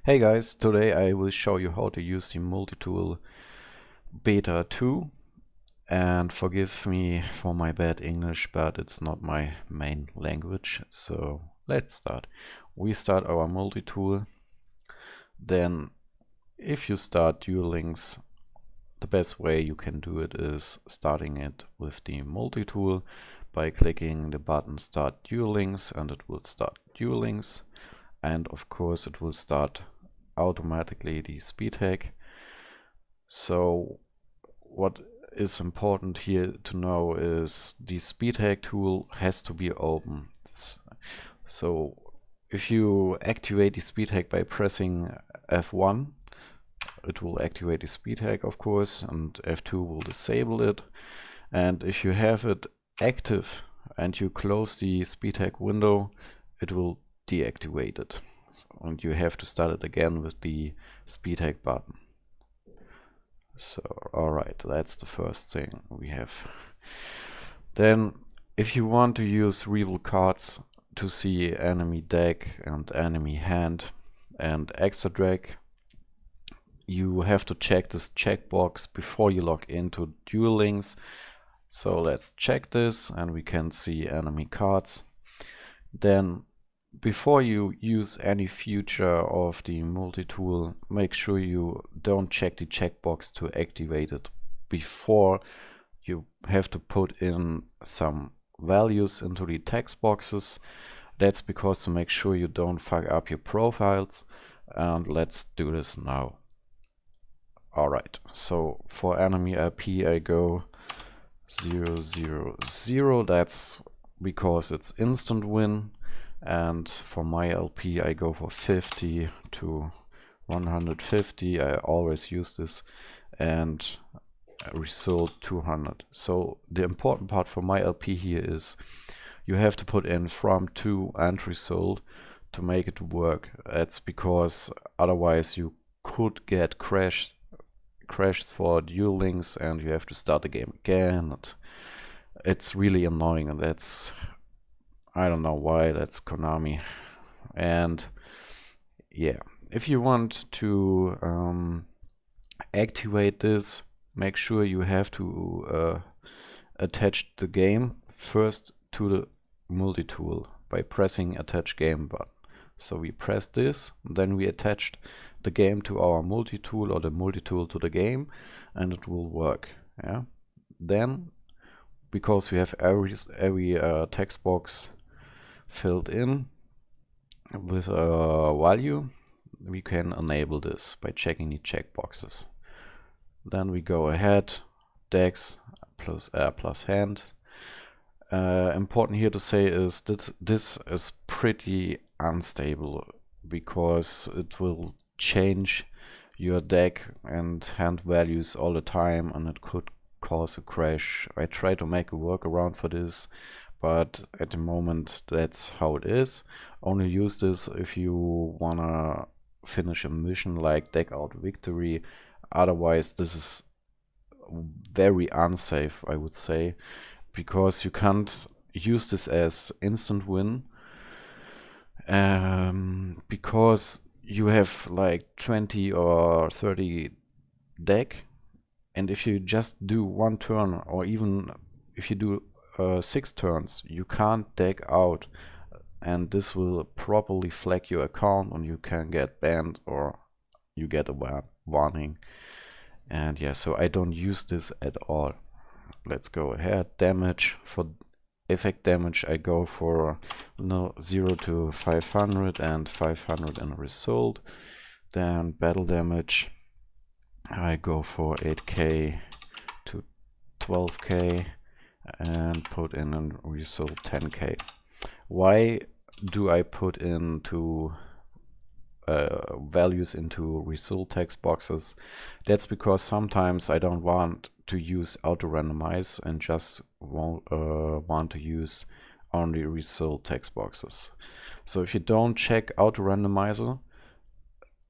Hey guys, today I will show you how to use the Multitool Beta 2, and forgive me for my bad English, but it's not my main language, so let's start. We start our Multitool. Then if you start Duel Links, the best way you can do it is starting it with the Multitool by clicking the button Start Duel Links, and it will start Duel Links, and of course it will start automatically the Speedhack. So what is important here to know is the Speedhack tool has to be open. So if you activate the Speedhack by pressing F1, it will activate the Speedhack, of course, and F2 will disable it. And if you have it active and you close the Speedhack window, it will deactivate it. And you have to start it again with the Speedhack button. So, alright, that's the first thing we have. Then, if you want to use reveal cards to see enemy deck and enemy hand and extra drag, you have to check this checkbox before you log into Duel Links. So let's check this, and we can see enemy cards. Then, before you use any feature of the Multitool, make sure you don't check the checkbox to activate it before you have to put in some values into the text boxes. That's because to make sure you don't fuck up your profiles. And let's do this now. Alright, so for enemy LP I go 000. That's because it's instant win. And for my LP I go for 50 to 150. I always use this, and result 200. So the important part for my LP here is you have to put in from to and result to make it work. That's because otherwise you could get crashed for Duel Links and you have to start the game again. It's really annoying, and that's, I don't know why, that's Konami. And yeah, if you want to activate this, make sure you have to attach the game first to the Multitool by pressing attach game button. So we press this, then we attached the game to our Multitool or the Multitool to the game, and it will work. Yeah. Then, because we have every text box filled in with a value, we can enable this by checking the checkboxes. Then we go ahead, decks plus hands. Important here to say is that this is pretty unstable because it will change your deck and hand values all the time, and it could cause a crash. I try to make a workaround for this, but at the moment that's how it is. Only use this if you wanna finish a mission like deck out victory. Otherwise this is very unsafe, I would say, because you can't use this as instant win, because you have like 20 or 30 deck, and if you just do one turn, or even if you do 6 turns, you can't deck out, and this will properly flag your account and you can get banned or you get a warning. And yeah, so I don't use this at all. Let's go ahead. Damage, for effect damage I go for 0 to 500 and 500 in result. Then battle damage I go for 8k to 12k and put in a result 10k. Why do I put into values into result text boxes? That's because sometimes I don't want to use auto randomize and just want to use only result text boxes. So if you don't check auto randomizer,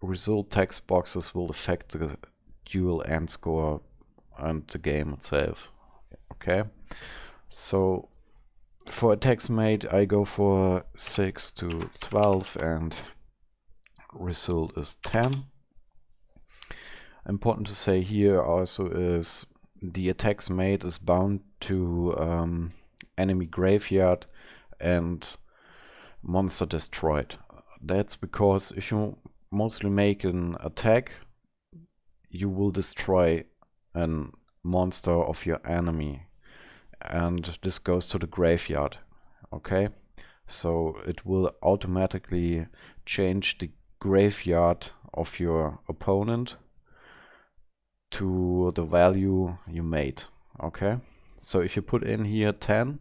result text boxes will affect the duel end score and the game itself. Okay, so for attacks made I go for 6 to 12 and result is 10. Important to say here also is the attacks made is bound to enemy graveyard and monster destroyed. That's because if you mostly make an attack, you will destroy a monster of your enemy, and this goes to the graveyard. Okay, so it will automatically change the graveyard of your opponent to the value you made. Okay, so if you put in here 10,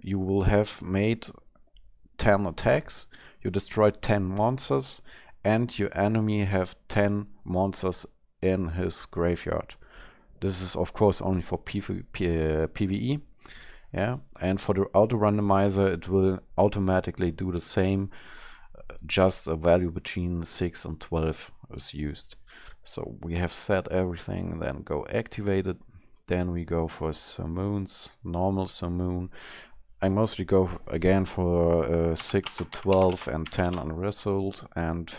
you will have made 10 attacks, you destroyed 10 monsters, and your enemy have 10 monsters in his graveyard. This is of course only for PvE. Yeah, and for the auto randomizer it will automatically do the same, just a value between 6 and 12 is used. So we have set everything, then go activate it. Then we go for summons, normal summon. I mostly go again for 6 to 12 and 10 on result, and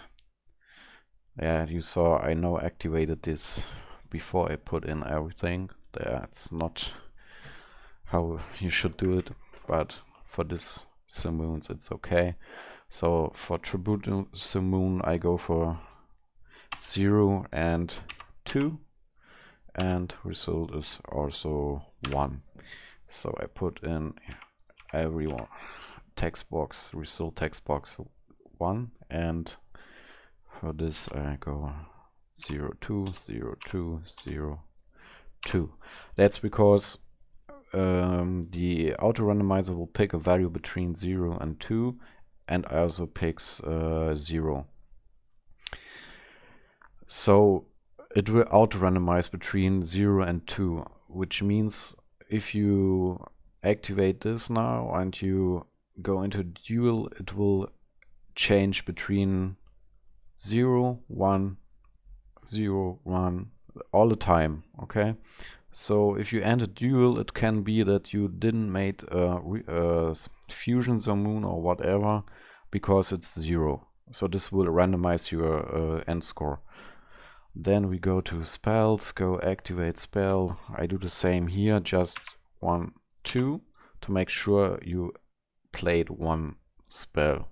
yeah, you saw I now activated this before I put in everything. That's not how you should do it, but for this summons it's okay. So for tribute summon I go for 0 and 2, and result is also 1. So I put in every text box, result text box 1, and for this I go 0, 2, 0, 2, 0, 2. That's because the auto randomizer will pick a value between 0 and 2, and also picks 0. So it will auto randomize between 0 and 2, which means if you activate this now and you go into Duel, it will change between 0, 1, 0, 1 all the time. Okay, so if you enter Duel, it can be that you didn't make a fusion summon or whatever because it's 0. So this will randomize your end score. Then we go to spells, go activate spell. I do the same here, just 1, 2 to make sure you played one spell.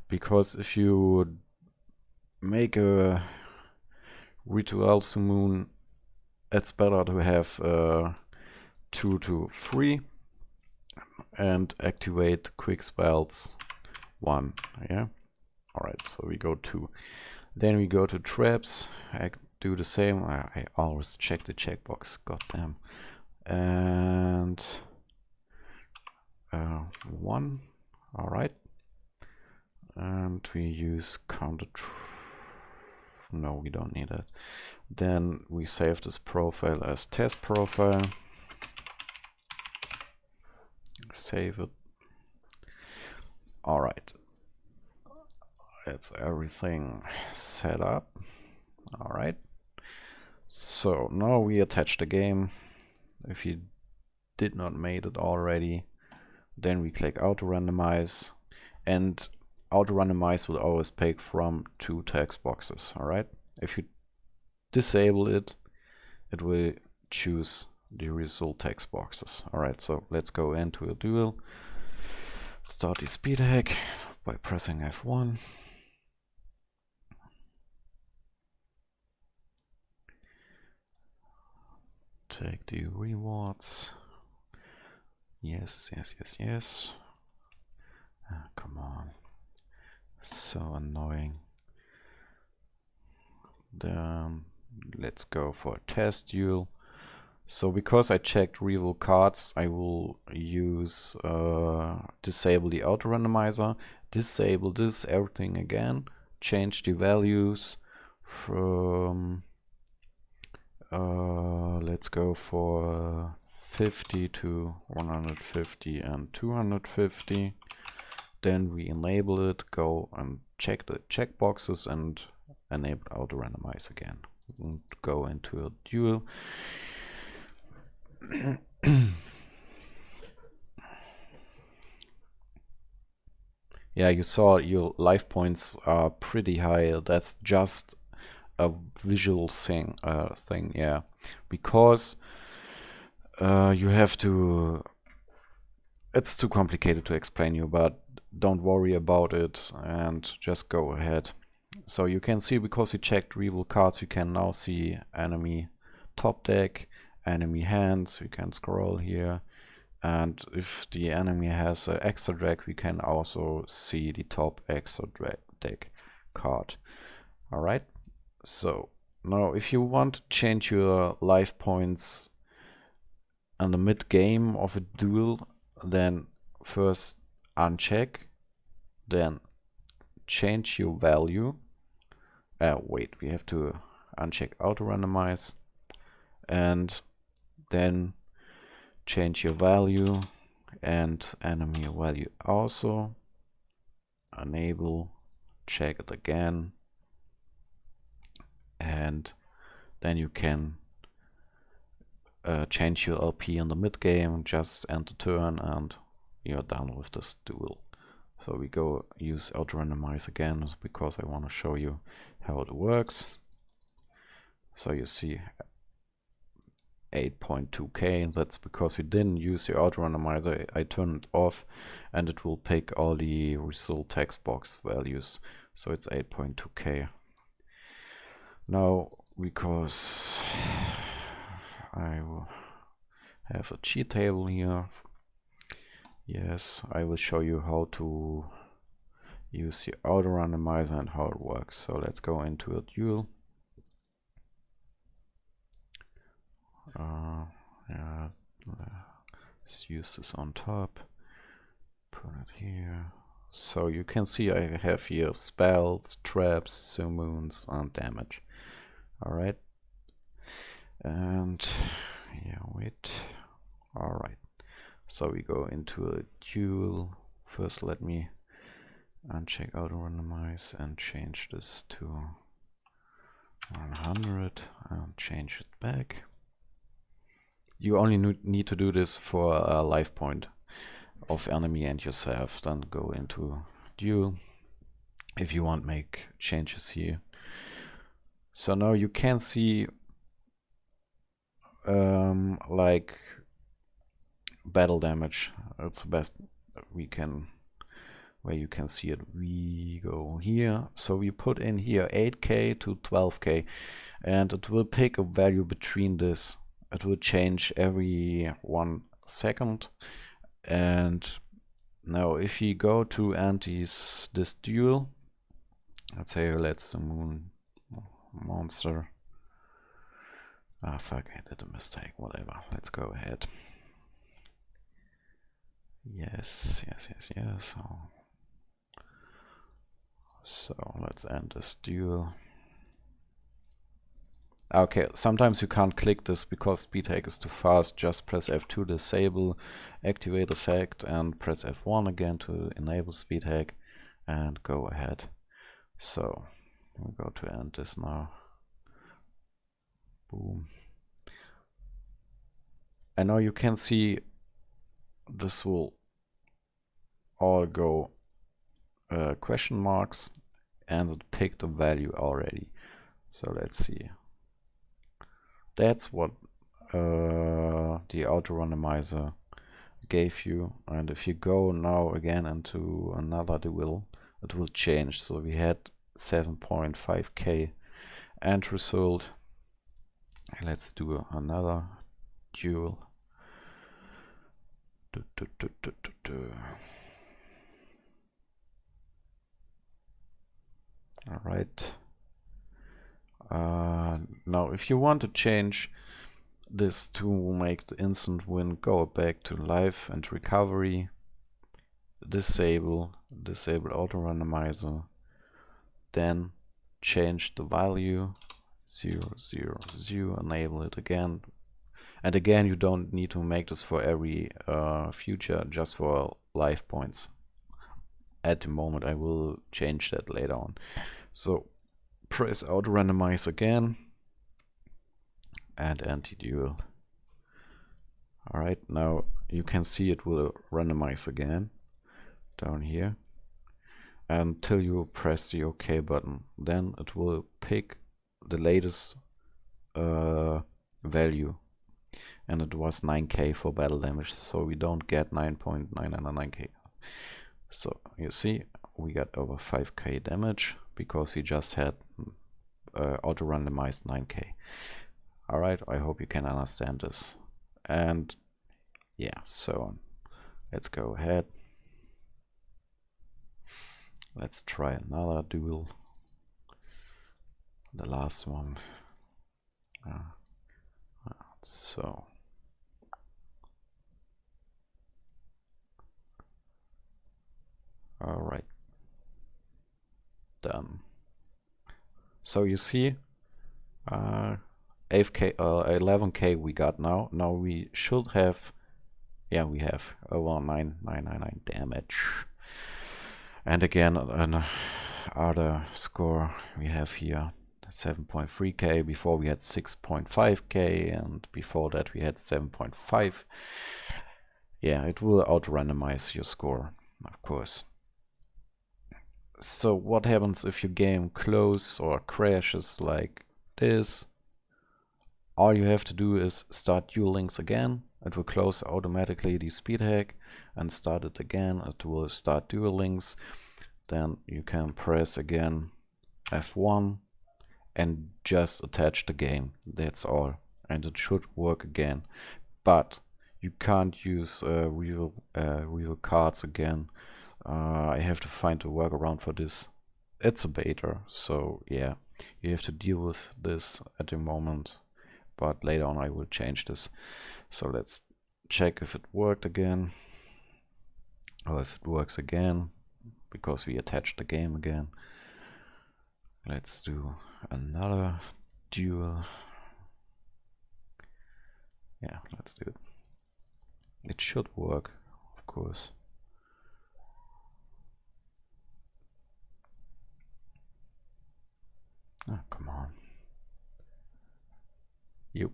Because if you make a ritual summon, it's better to have 2 to 3 and activate quick spells 1. Yeah. Alright, so we go 2. Then we go to traps. I do the same. I always check the checkbox. Goddamn. And 1. Alright. And we use counter. No, we don't need it. Then we save this profile as test profile. Save it. Alright. That's everything set up. Alright. So now we attach the game. If you did not made it already, then we click auto randomize, and auto randomize will always pick from 2 text boxes. Alright. If you disable it, it will choose the result text boxes. Alright, so let's go into a duel. Start the Speedhack by pressing F1. Take the rewards. Yes, yes, yes, yes. Come on. So annoying. Then let's go for a test duel. So because I checked reveal cards, I will use disable the auto randomizer, disable this everything again, change the values from let's go for 50 to 150 and 250. Then we enable it, go and check the checkboxes and enable auto randomize again. And go into a duel. Yeah, you saw your life points are pretty high. That's just a visual thing, yeah, because you have to. It's too complicated to explain you, but don't worry about it and just go ahead. So you can see, because we checked reveal cards, you can now see enemy top deck, enemy hands. We can scroll here, and if the enemy has an extra deck, we can also see the top extra deck card. All right. So now, if you want to change your life points in the mid game of a duel, then first uncheck, then change your value. Wait, we have to uncheck auto randomize, and then change your value and enemy value also. Enable, check it again, and then you can change your LP in the mid game, just end the turn, and you're done with this duel. So we go use auto randomize again, because I want to show you how it works. So you see 8.2k. That's because we didn't use the auto randomizer. I turned it off, and it will pick all the result text box values. So it's 8.2k. Now, because I will have a cheat table here. Yes, I will show you how to use the auto randomizer and how it works. So let's go into a duel. Yeah, let's use this on top. Put it here. So you can see I have here spells, traps, summoons, and damage. Alright. And yeah, wait. Alright. So we go into a duel. First, let me uncheck auto randomize and change this to 100 and change it back. You only need to do this for a life point of enemy and yourself. Then go into duel if you want to make changes here. So now you can see like battle damage. It's the best where you can see it. We go here, so we put in here 8k to 12k, and it will pick a value between this. It will change every 1 second. And now if you go to this duel, let's say let's summon monster. Ah, fuck, I did a mistake, whatever, let's go ahead. Yes. So let's end this duel. Okay, sometimes you can't click this because Speedhack is too fast. Just press F2 to disable, activate effect, and press F1 again to enable Speedhack, and go ahead. So we'll go to end this now. Boom. And now you can see this will all go question marks, and it picked a value already. So let's see. That's what the auto randomizer gave you. And if you go now again into another duel, it will change. So we had 7.5k end result. Let's do another duel. All right. Now, if you want to change this to make the instant win, go back to life and recovery, disable auto randomizer, then change the value 0, 0, 0, enable it again. And again, you don't need to make this for every future, just for life points. At the moment, I will change that later on. So press auto randomize again and anti-duel. Alright, now you can see it will randomize again down here. until you press the OK button. Then it will pick the latest value, and it was 9k for battle damage, so we don't get 9.999k. So you see, we got over 5k damage because we just had auto randomized 9k. Alright, I hope you can understand this. And yeah, so let's go ahead. Let's try another duel. The last one. So alright, done. So you see, 11k we got now. Now we should have, yeah, we have over 9999 damage. And again, another score we have here, 7.3k. Before we had 6.5k, and before that we had 7.5. Yeah, it will auto-randomize your score, of course. So what happens if your game closes or crashes like this? All you have to do is start Duel Links again. It will close automatically the Speedhack and start it again. It will start Duel Links. Then you can press again F1 and just attach the game. That's all, and it should work again. But you can't use real cards again. I have to find a workaround for this. It's a beta, so yeah, you have to deal with this at the moment, but later on I will change this. So let's check if it worked again, or if it works again, because we attached the game again. Let's do another duel. Yeah, let's do it. It should work, of course. Oh, come on. Yep,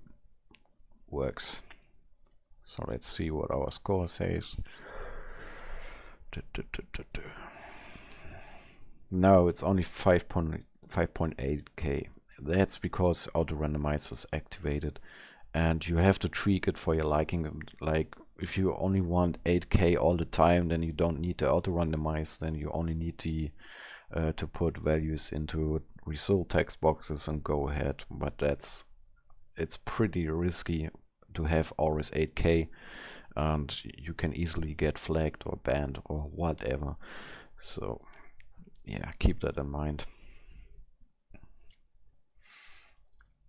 works. So let's see what our score says. No, it's only 5.8k. That's because auto randomizer is activated, and you have to tweak it for your liking. Like if you only want 8k all the time, then you don't need to auto randomize. Then you only need to put values into result text boxes and go ahead. But it's pretty risky to have always 8k, and you can easily get flagged or banned or whatever. So yeah, keep that in mind.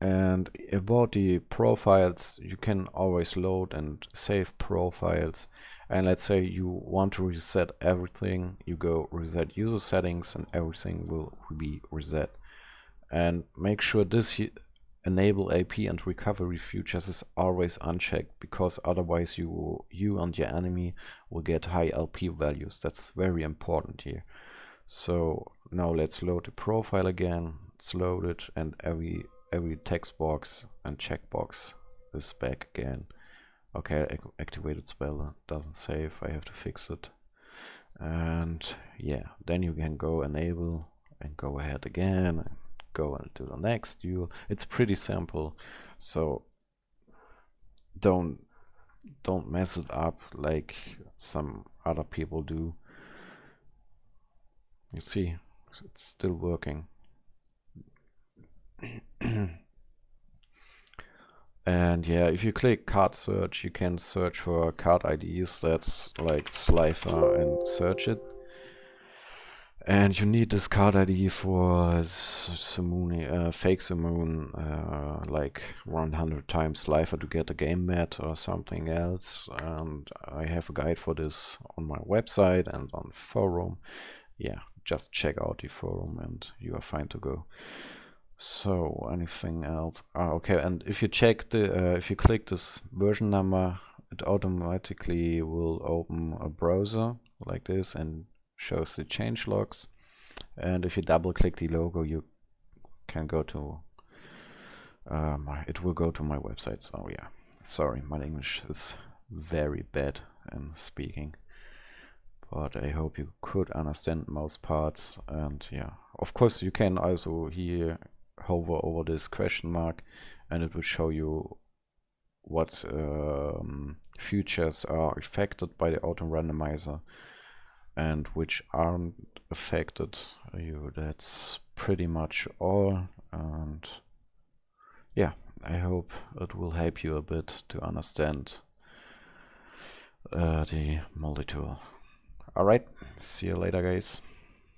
And about the profiles, you can always load and save profiles. And let's say you want to reset everything, you go reset user settings and everything will be reset. And make sure this enable AP and recovery features is always unchecked, because otherwise you and your enemy will get high LP values. That's very important here. So now let's load the profile again. It's loaded, and every text box and checkbox is back again. Okay, activated spell doesn't save. I have to fix it. And yeah, then you can go enable and go ahead again and go into the next duel. It's pretty simple, so don't mess it up like some other people do. You see, it's still working. And yeah, if you click card search, you can search for card IDs. That's like Slifer and search it. And you need this card ID for fake summon like 100 times Slifer to get a game mat or something else. And I have a guide for this on my website and on the forum. Yeah, just check out the forum and you are fine to go. So anything else? Okay, and if you check the if you click this version number, it automatically will open a browser like this and shows the changelogs. And if you double click the logo, you can go to it will go to my website. So yeah, sorry, my English is very bad in speaking, but I hope you could understand most parts. And yeah, of course you can also here hover over this question mark and it will show you what features are affected by the auto randomizer and which aren't affected. That's pretty much all. And yeah, I hope it will help you a bit to understand the Multitool. Alright, see you later guys.